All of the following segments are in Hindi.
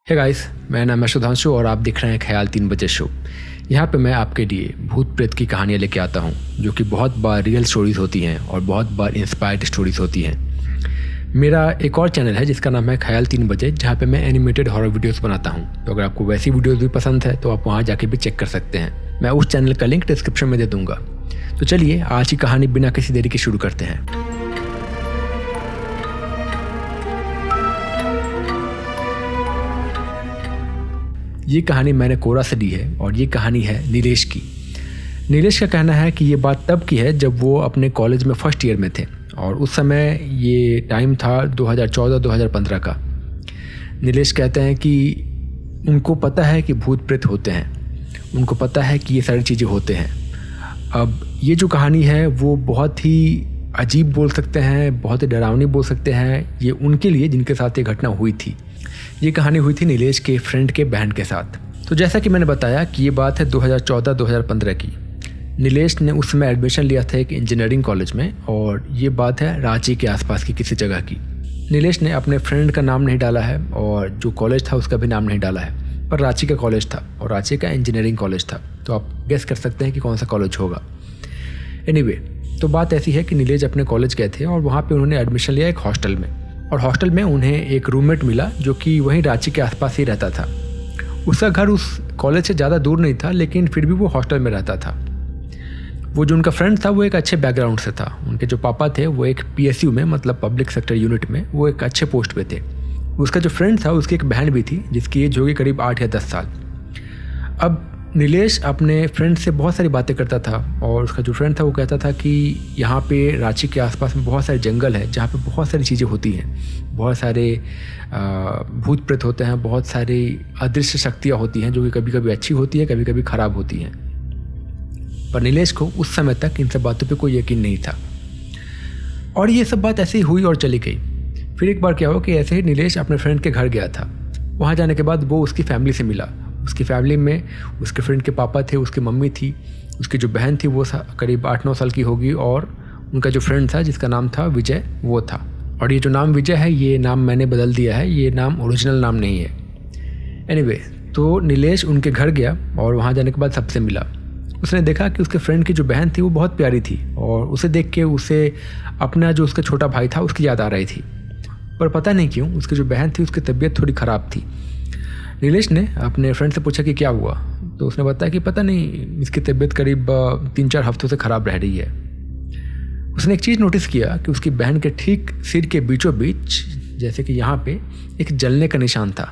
हे गाइस, मेरा नाम है सुधांशु और आप देख रहे हैं ख्याल 3 बजे शो। यहाँ पे मैं आपके लिए भूत प्रेत की कहानियाँ लेके आता हूँ जो कि बहुत बार रियल स्टोरीज होती हैं और बहुत बार इंस्पायर्ड स्टोरीज होती हैं। मेरा एक और चैनल है जिसका नाम है ख्याल 3 बजे, जहाँ पे मैं एनिमेटेड हॉरर वीडियोस बनाता हूँ। तो अगर आपको वैसी वीडियोस भी पसंद है तो आप वहाँ जाके भी चेक कर सकते हैं। मैं उस चैनल का लिंक डिस्क्रिप्शन में दे दूँगा। तो चलिए आज की कहानी बिना किसी देरी के शुरू करते हैं। ये कहानी मैंने कोरा से ली है और ये कहानी है नीलेश की। नीलेश का कहना है कि ये बात तब की है जब वो अपने कॉलेज में फर्स्ट ईयर में थे और उस समय ये टाइम था 2014-2015 का। नीलेश कहते हैं कि उनको पता है कि भूत प्रेत होते हैं, उनको पता है कि ये सारी चीज़ें होते हैं। अब ये जो कहानी है वो बहुत ही अजीब बोल सकते हैं, बहुत ही डरावनी बोल सकते हैं ये उनके लिए जिनके साथ ये घटना हुई थी। ये कहानी हुई थी नीलेश के फ्रेंड के बहन के साथ। तो जैसा कि मैंने बताया कि ये बात है 2014-2015 की। नीलेश ने उस समय एडमिशन लिया था एक इंजीनियरिंग कॉलेज में और ये बात है रांची के आसपास की किसी जगह की। नीलेश ने अपने फ्रेंड का नाम नहीं डाला है और जो कॉलेज था उसका भी नाम नहीं डाला है, पर रांची का कॉलेज था और रांची का इंजीनियरिंग कॉलेज था। तो आप गेस कर सकते हैं कि कौन सा कॉलेज होगा। एनीवे, तो बात ऐसी है कि नीलेश अपने कॉलेज गए थे और वहाँ पर उन्होंने एडमिशन लिया एक हॉस्टल में और हॉस्टल में उन्हें एक रूममेट मिला जो कि वहीं रांची के आसपास ही रहता था। उसका घर उस कॉलेज से ज़्यादा दूर नहीं था, लेकिन फिर भी वो हॉस्टल में रहता था। वो जो उनका फ्रेंड था वो एक अच्छे बैकग्राउंड से था। उनके जो पापा थे वो एक PSU में, मतलब पब्लिक सेक्टर यूनिट में, वो एक अच्छे पोस्ट पे थे। उसका जो फ्रेंड था उसकी एक बहन भी थी जिसकी एज होगी करीब 8 या 10 साल। अब नीलेश अपने फ्रेंड से बहुत सारी बातें करता था और उसका जो फ्रेंड था वो कहता था कि यहाँ पे रांची के आसपास में बहुत सारे जंगल है जहाँ पे बहुत सारी चीज़ें होती हैं, बहुत सारे भूत प्रेत होते हैं, बहुत सारी अदृश्य शक्तियाँ होती हैं जो कि कभी कभी अच्छी होती है, कभी कभी ख़राब होती हैं। पर नीलेश को उस समय तक इन सब बातों पे कोई यकीन नहीं था और ये सब बात ऐसे ही हुई और चली गई। फिर एक बार क्या हुआ कि ऐसे ही नीलेश अपने फ्रेंड के घर गया था। वहाँ जाने के बाद वो उसकी फैमिली से मिला। उसकी फैमिली में उसके फ्रेंड के पापा थे, उसकी मम्मी थी, उसकी जो बहन थी वो करीब 8-9 साल की होगी और उनका जो फ्रेंड था जिसका नाम था विजय, वो था। और ये जो नाम विजय है ये नाम मैंने बदल दिया है, ये नाम ओरिजिनल नाम नहीं है। एनीवे, तो नीलेश उनके घर गया और वहाँ जाने के बाद सबसे मिला। उसने देखा कि उसके फ्रेंड की जो बहन थी वो बहुत प्यारी थी और उसे देख के उसे अपना जो उसका छोटा भाई था उसकी याद आ रही थी। पर पता नहीं क्यों उसकी जो बहन थी उसकी तबीयत थोड़ी ख़राब थी। नीलेश ने अपने फ्रेंड से पूछा कि क्या हुआ, तो उसने बताया कि पता नहीं इसकी तबीयत करीब 3-4 हफ्तों से ख़राब रह रही है। उसने एक चीज़ नोटिस किया कि उसकी बहन के ठीक सिर के बीचों बीच जैसे कि यहाँ पे एक जलने का निशान था।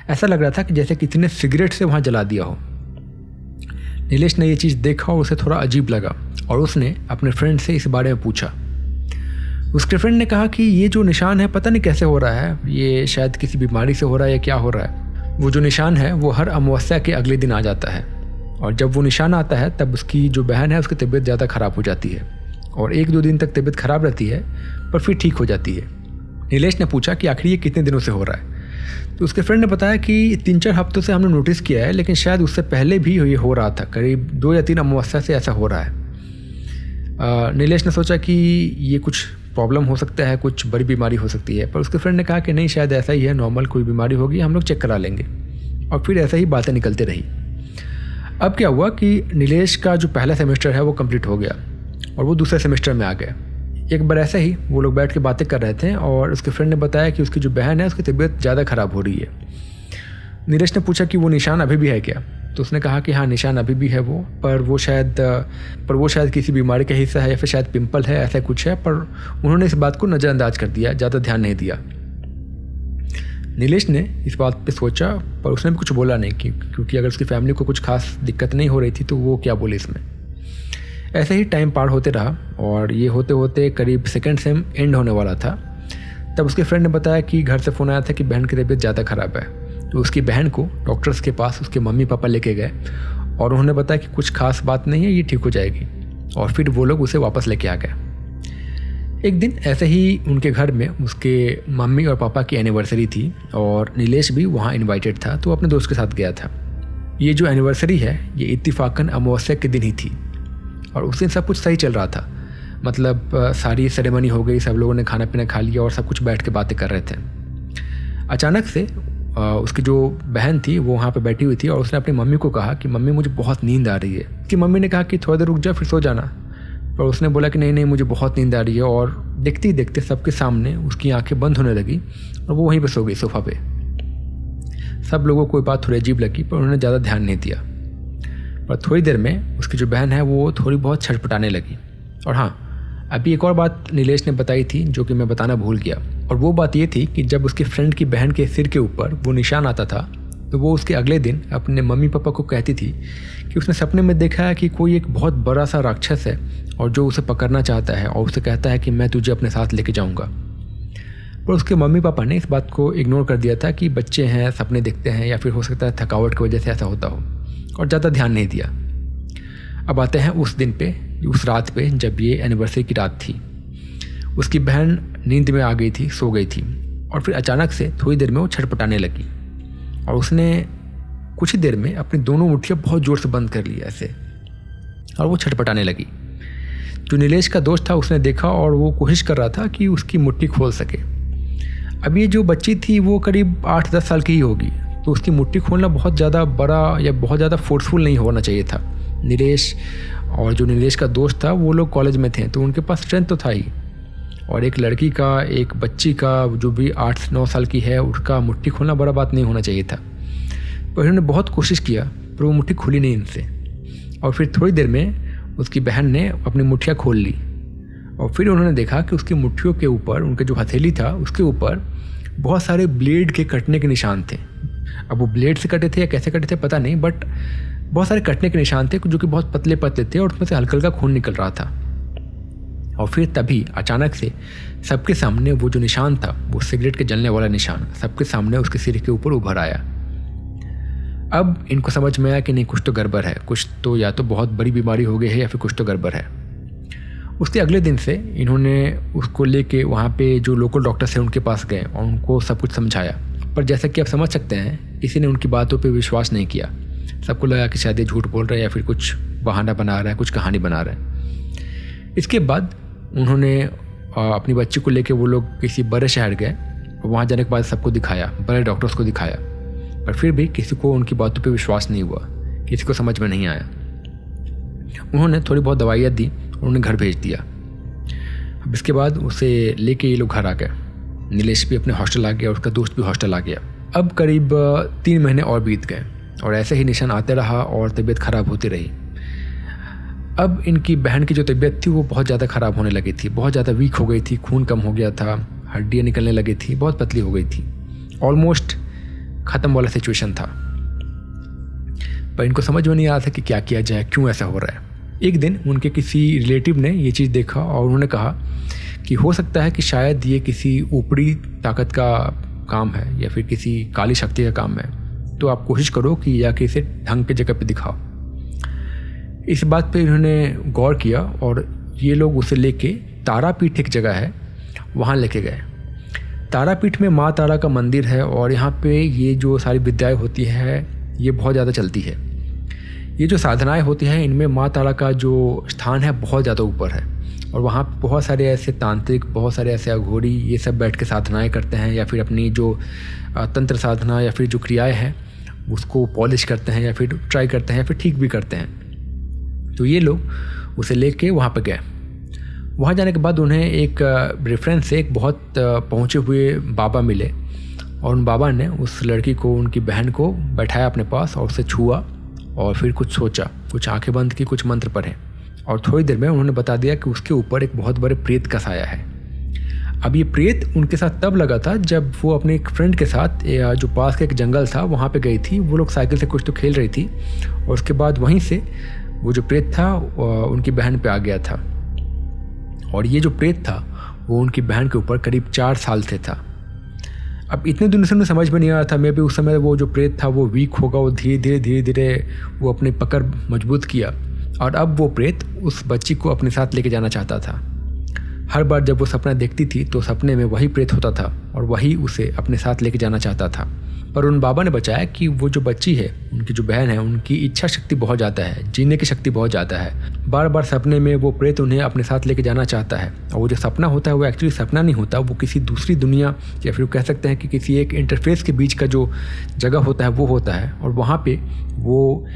ऐसा लग रहा था कि जैसे किसी ने सिगरेट से वहाँ जला दिया हो। नीलेश ने ये चीज़ देखा और उसे थोड़ा अजीब लगा और उसने अपने फ्रेंड से इस बारे में पूछा। उसके फ्रेंड ने कहा कि ये जो निशान है पता नहीं कैसे हो रहा है, ये शायद किसी बीमारी से हो रहा है या क्या हो रहा है। वो जो निशान है वो हर अमावस्या के अगले दिन आ जाता है और जब वो निशान आता है तब उसकी जो बहन है उसकी तबीयत ज़्यादा ख़राब हो जाती है और 1-2 दिन तक तबीयत ख़राब रहती है पर फिर ठीक हो जाती है। नीलेश ने पूछा कि आखिर ये कितने दिनों से हो रहा है, तो उसके फ्रेंड ने बताया कि 3-4 हफ्तों से हमने नोटिस किया है, लेकिन शायद उससे पहले भी ये हो रहा था, करीब 2 या 3 अमावस्या से ऐसा हो रहा है। नीलेश ने सोचा कि ये कुछ प्रॉब्लम हो सकता है, कुछ बड़ी बीमारी हो सकती है, पर उसके फ्रेंड ने कहा कि नहीं, शायद ऐसा ही है, नॉर्मल कोई बीमारी होगी, हम लोग चेक करा लेंगे। और फिर ऐसा ही बातें निकलते रही। अब क्या हुआ कि नीलेश का जो पहला सेमेस्टर है वो कंप्लीट हो गया और वो दूसरे सेमेस्टर में आ गया। एक बार ऐसा ही वो लोग बैठ के बातें कर रहे थे और उसके फ्रेंड ने बताया कि उसकी जो बहन है उसकी तबीयत ज़्यादा ख़राब हो रही है। नीलेश ने पूछा कि वो निशान अभी भी है क्या, तो उसने कहा कि हाँ, निशान अभी भी है वो, पर वो शायद किसी बीमारी का हिस्सा है या फिर शायद पिंपल है, ऐसा कुछ है। पर उन्होंने इस बात को नज़रअंदाज कर दिया, ज़्यादा ध्यान नहीं दिया। नीलेश ने इस बात पे सोचा पर उसने भी कुछ बोला नहीं क्योंकि अगर उसकी फैमिली को कुछ खास दिक्कत नहीं हो रही थी तो वो क्या बोले इसमें। ऐसे ही टाइम पार होते रहा और ये होते होते करीब 2nd सेम एंड होने वाला था। तब उसके फ्रेंड ने बताया कि घर से फ़ोन आया था कि बहन की तबीयत ज़्यादा ख़राब है। तो उसकी बहन को डॉक्टर्स के पास उसके मम्मी पापा लेके गए और उन्होंने बताया कि कुछ खास बात नहीं है, ये ठीक हो जाएगी। और फिर वो लोग उसे वापस लेके आ गए। एक दिन ऐसे ही उनके घर में उसके मम्मी और पापा की एनिवर्सरी थी और नीलेश भी वहाँ इनवाइटेड था, तो अपने दोस्त के साथ गया था। ये जो एनिवर्सरी है ये इत्तिफाकन अमावस्या के दिन ही थी और उस दिन सब कुछ सही चल रहा था। मतलब सारी सेरेमनी हो गई, सब लोगों ने खाना पीना खा लिया और सब कुछ बैठ के बातें कर रहे थे। अचानक से उसकी जो बहन थी वो वहाँ पे बैठी हुई थी और उसने अपनी मम्मी को कहा कि मम्मी मुझे बहुत नींद आ रही है। उसकी मम्मी ने कहा कि थोड़ी देर रुक जा फिर सो जाना, पर उसने बोला कि नहीं नहीं मुझे बहुत नींद आ रही है। और देखते ही देखते सबके सामने उसकी आंखें बंद होने लगी और वो वहीं पर सो गई सोफ़ा पे। सब लोगों को ये बात थोड़ी अजीब लगी पर उन्होंने ज़्यादा ध्यान नहीं दिया। पर थोड़ी देर में उसकी जो बहन है वो थोड़ी बहुत छटपटाने लगी। और हाँ, अभी एक और बात नीलेश ने बताई थी जो कि मैं बताना भूल गया, और वो बात ये थी कि जब उसके फ्रेंड की बहन के सिर के ऊपर वो निशान आता था तो वो उसके अगले दिन अपने मम्मी पापा को कहती थी कि उसने सपने में देखा है कि कोई एक बहुत बड़ा सा राक्षस है और जो उसे पकड़ना चाहता है और उसे कहता है कि मैं तुझे अपने साथ लेके जाऊंगा। पर उसके मम्मी पापा ने इस बात को इग्नोर कर दिया था कि बच्चे हैं, सपने देखते हैं, या फिर हो सकता है थकावट की वजह से ऐसा होता हो, और ज़्यादा ध्यान नहीं दिया। अब आते हैं उस दिन पे, उस रात पे जब ये एनिवर्सरी की रात थी। उसकी बहन नींद में आ गई थी, सो गई थी, और फिर अचानक से थोड़ी देर में वो छटपटाने लगी और उसने कुछ ही देर में अपनी दोनों मुट्ठियाँ बहुत ज़ोर से बंद कर ली ऐसे, और वो छटपटाने लगी। जो नीलेश का दोस्त था उसने देखा और वो कोशिश कर रहा था कि उसकी मुट्ठी खोल सके। अब ये जो बच्ची थी वो करीब 8-10 साल की ही होगी, तो उसकी मुट्ठी खोलना बहुत ज़्यादा बड़ा या बहुत ज़्यादा फोर्सफुल नहीं होना चाहिए था। नीलेश और जो नीलेश का दोस्त था वो लोग कॉलेज में थे तो उनके पास स्ट्रेंथ तो था ही, और एक लड़की का, एक बच्ची का जो भी 8-9 साल की है उसका मुट्ठी खोलना बड़ा बात नहीं होना चाहिए था। पर उन्होंने बहुत कोशिश किया पर वो मुट्ठी खुली नहीं इनसे, और फिर थोड़ी देर में उसकी बहन ने अपनी मुट्ठियाँ खोल ली और फिर उन्होंने देखा कि उसकी मुट्ठियों के ऊपर, उनके जो हथेली था उसके ऊपर बहुत सारे ब्लेड के कटने के निशान थे। अब वो ब्लेड से कटे थे या कैसे कटे थे पता नहीं, बट बहुत सारे कटने के निशान थे जो कि बहुत पतले पतले थे और उसमें से हल्का हल्का खून निकल रहा था। और फिर तभी अचानक से सबके सामने वो जो निशान था, वो सिगरेट के जलने वाला निशान, सबके सामने उसके सिर के ऊपर उभर आया। अब इनको समझ में आया कि नहीं, कुछ तो गड़बड़ है, कुछ तो या तो बहुत बड़ी बीमारी हो गई है या फिर कुछ तो गड़बड़ है। उसके अगले दिन से इन्होंने उसको लेके वहाँ पे जो लोकल डॉक्टर्स हैं उनके पास गए और उनको सब कुछ समझाया, पर जैसा कि आप समझ सकते हैं किसी ने उनकी बातों पे विश्वास नहीं किया। सबको लगा कि शायद ये झूठ बोल रहा है या फिर कुछ बहाना बना रहा है, कुछ कहानी बना रहा है। इसके बाद उन्होंने अपनी बच्ची को लेके वो लोग किसी बड़े शहर गए और वहाँ जाने के बाद सबको दिखाया, बड़े डॉक्टर्स को दिखाया, पर फिर भी किसी को उनकी बातों पे विश्वास नहीं हुआ, किसी को समझ में नहीं आया। उन्होंने थोड़ी बहुत दवाइयाँ दी और उन्हें घर भेज दिया। अब इसके बाद उसे लेके ये लोग घर आ गए। नीलेश भी अपने हॉस्टल आ गया और उसका दोस्त भी हॉस्टल आ गया। अब करीब 3 महीने और बीत गए और ऐसे ही निशान आते रहा और तबीयत ख़राब होती रही। अब इनकी बहन की जो तबीयत थी वो बहुत ज़्यादा ख़राब होने लगी थी, बहुत ज़्यादा वीक हो गई थी, खून कम हो गया था, हड्डियाँ निकलने लगी थी, बहुत पतली हो गई थी, ऑलमोस्ट ख़त्म वाला सिचुएशन था। पर इनको समझ में नहीं आ रहा था कि क्या किया जाए, क्यों ऐसा हो रहा है। एक दिन उनके किसी रिलेटिव ने ये चीज़ देखा और उन्होंने कहा कि हो सकता है कि शायद ये किसी ऊपरी ताकत का काम है या फिर किसी काली शक्ति का काम है, तो आप कोशिश करो कि या कि इसे ढंग के जगह पे दिखाओ। इस बात पे इन्होंने गौर किया और ये लोग उसे लेके तारापीठ एक जगह है वहाँ लेके गए। तारापीठ में माँ तारा का मंदिर है और यहाँ पे ये जो सारी विद्याएं होती है ये बहुत ज़्यादा चलती है। ये जो साधनाएं होती हैं इनमें माँ तारा का जो स्थान है बहुत ज़्यादा ऊपर है और वहाँ बहुत सारे ऐसे तांत्रिक, बहुत सारे ऐसे अघोरी ये सब बैठ के साधनाएं करते हैं या फिर अपनी जो तंत्र साधना या फिर जो क्रियाएं हैं उसको पॉलिश करते हैं या फिर ट्राई करते हैं या फिर ठीक भी करते हैं। तो ये लोग उसे लेके वहाँ पर गए। वहाँ जाने के बाद उन्हें एक रेफरेंस से एक बहुत पहुँचे हुए बाबा मिले और उन बाबा ने उस लड़की को, उनकी बहन को बैठाया अपने पास और उसे छुआ और फिर कुछ सोचा, कुछ आंखें बंद की, कुछ मंत्र पढ़े और थोड़ी देर में उन्होंने बता दिया कि उसके ऊपर एक बहुत बड़े प्रेत का साया है। अब ये प्रेत उनके साथ तब लगा था जब वो अपने एक फ्रेंड के साथ जो पास का एक जंगल था वहाँ पे गई थी। वो लोग साइकिल से कुछ तो खेल रही थी और उसके बाद वहीं से वो जो प्रेत था उनकी बहन पे आ गया था और ये जो प्रेत था वो उनकी बहन के ऊपर करीब 4 साल से था। अब इतने दिनों से उन्हें समझ में नहीं आ रहा था, मैं भी उस समय वो जो प्रेत था वो वीक होगा, वो धीरे धीरे वो अपनी पकड़ मजबूत किया और अब वो प्रेत उस बच्ची को अपने साथ लेके जाना चाहता था। हर बार जब वो सपना देखती थी तो सपने में वही प्रेत होता था और वही उसे अपने साथ लेके जाना चाहता था। पर उन बाबा ने बताया कि वो जो बच्ची है, उनकी जो बहन है, उनकी इच्छा शक्ति बहुत ज़्यादा है, जीने की शक्ति बहुत ज़्यादा है। बार बार सपने में वो प्रेत उन्हें अपने साथ लेके जाना चाहता है, और वो जो सपना होता है वो एक्चुअली सपना नहीं होता, वो किसी दूसरी दुनिया या फिर कह सकते हैं कि किसी एक इंटरफेस के बीच का जो जगह होता है वो होता है, और वहाँ पर वो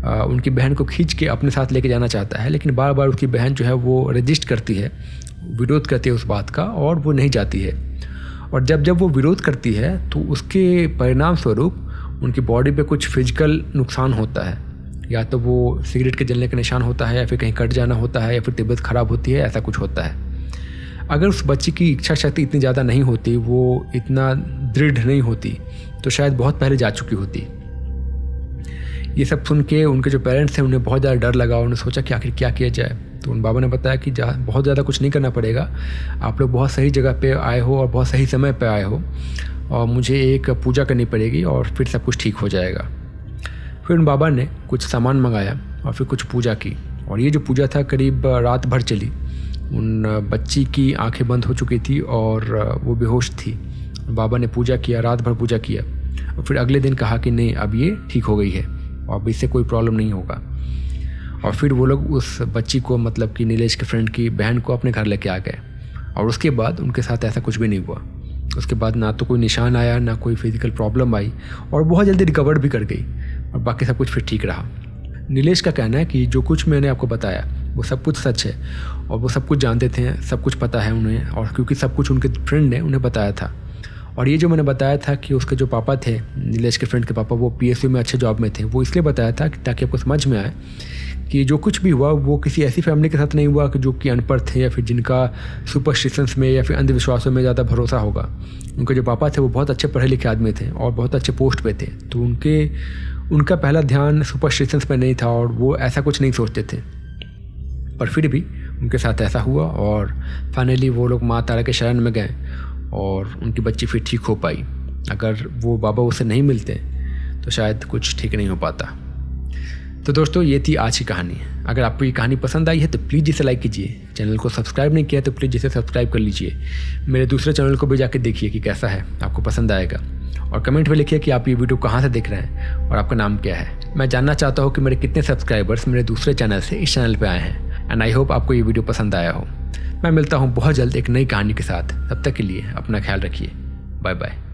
उनकी बहन को खींच के अपने साथ लेके जाना चाहता है। लेकिन बार बार उसकी बहन जो है वो रजिस्ट करती है, विरोध करती है उस बात का, और वो नहीं जाती है। और जब वो विरोध करती है तो उसके परिणाम स्वरूप उनकी बॉडी पे कुछ फिजिकल नुकसान होता है, या तो वो सिगरेट के जलने का निशान होता है, या फिर कहीं कट जाना होता है, या फिर तबीयत ख़राब होती है, ऐसा कुछ होता है। अगर उस बच्ची की इच्छा शक्ति इतनी ज़्यादा नहीं होती, वो इतना दृढ़ नहीं होती, तो शायद बहुत पहले जा चुकी होती। ये सब सुन के उनके जो पेरेंट्स हैं उन्हें बहुत ज़्यादा डर लगा, उन्होंने सोचा कि आखिर क्या किया जाए। तो उन बाबा ने बताया कि बहुत ज़्यादा कुछ नहीं करना पड़ेगा, आप लोग बहुत सही जगह पे आए हो और बहुत सही समय पे आए हो, और मुझे एक पूजा करनी पड़ेगी और फिर सब कुछ ठीक हो जाएगा। फिर उन बाबा ने कुछ सामान मंगाया और फिर कुछ पूजा की, और ये जो पूजा था करीब रात भर चली। उन बच्ची की आंखें बंद हो चुकी थी और वो बेहोश थी। बाबा ने पूजा किया, रात भर पूजा किया, और फिर अगले दिन कहा कि नहीं, अब ये ठीक हो गई है और अब इससे कोई प्रॉब्लम नहीं होगा। और फिर वो लोग उस बच्ची को, मतलब कि नीलेश के फ्रेंड की बहन को, अपने घर लेके आ गए, और उसके बाद उनके साथ ऐसा कुछ भी नहीं हुआ। उसके बाद ना तो कोई निशान आया, ना कोई फिजिकल प्रॉब्लम आई, और बहुत जल्दी रिकवर भी कर गई, और बाकी सब कुछ फिर ठीक रहा। नीलेश का कहना है कि जो कुछ मैंने आपको बताया वो सब कुछ सच है, और वो सब कुछ जानते थे, सब कुछ पता है उन्हें, और क्योंकि सब कुछ उनके फ्रेंड ने उन्हें बताया था। और ये जो मैंने बताया था कि उसके जो पापा थे, नीलेश के फ्रेंड के पापा, वो PSU में अच्छे जॉब में थे, वो इसलिए बताया था कि ताकि आपको समझ में आए कि जो कुछ भी हुआ वो किसी ऐसी फैमिली के साथ नहीं हुआ कि जो कि अनपढ़ थे, या फिर जिनका सुपरस्टिशंस में या फिर अंधविश्वासों में ज़्यादा भरोसा होगा। उनके जो पापा थे वो बहुत अच्छे पढ़े लिखे आदमी थे और बहुत अच्छे पोस्ट पे थे, तो उनका पहला ध्यान सुपरस्टिशंस पे नहीं था, और वो ऐसा कुछ नहीं सोचते थे। पर फिर भी उनके साथ ऐसा हुआ, और फाइनली वो लोग माँ तारा के शरण में गए और उनकी बच्ची फिर ठीक हो पाई। अगर वो बाबा उससे नहीं मिलते तो शायद कुछ ठीक नहीं हो पाता। तो दोस्तों, ये थी आज की कहानी। अगर आपको ये कहानी पसंद आई है तो प्लीज़ इसे लाइक कीजिए। चैनल को सब्सक्राइब नहीं किया तो प्लीज़ इसे सब्सक्राइब कर लीजिए। मेरे दूसरे चैनल को भी जाके देखिए कि कैसा है, आपको पसंद आएगा। और कमेंट में लिखिए कि आप ये वीडियो कहाँ से देख रहे हैं और आपका नाम क्या है। मैं जानना चाहता हूँ कि मेरे कितने सब्सक्राइबर्स मेरे दूसरे चैनल से इस चैनल पर आए हैं। एंड आई होप आपको ये वीडियो पसंद आया हो। मैं मिलता हूँ बहुत जल्द एक नई कहानी के साथ। तब तक के लिए अपना ख्याल रखिए। Bye bye.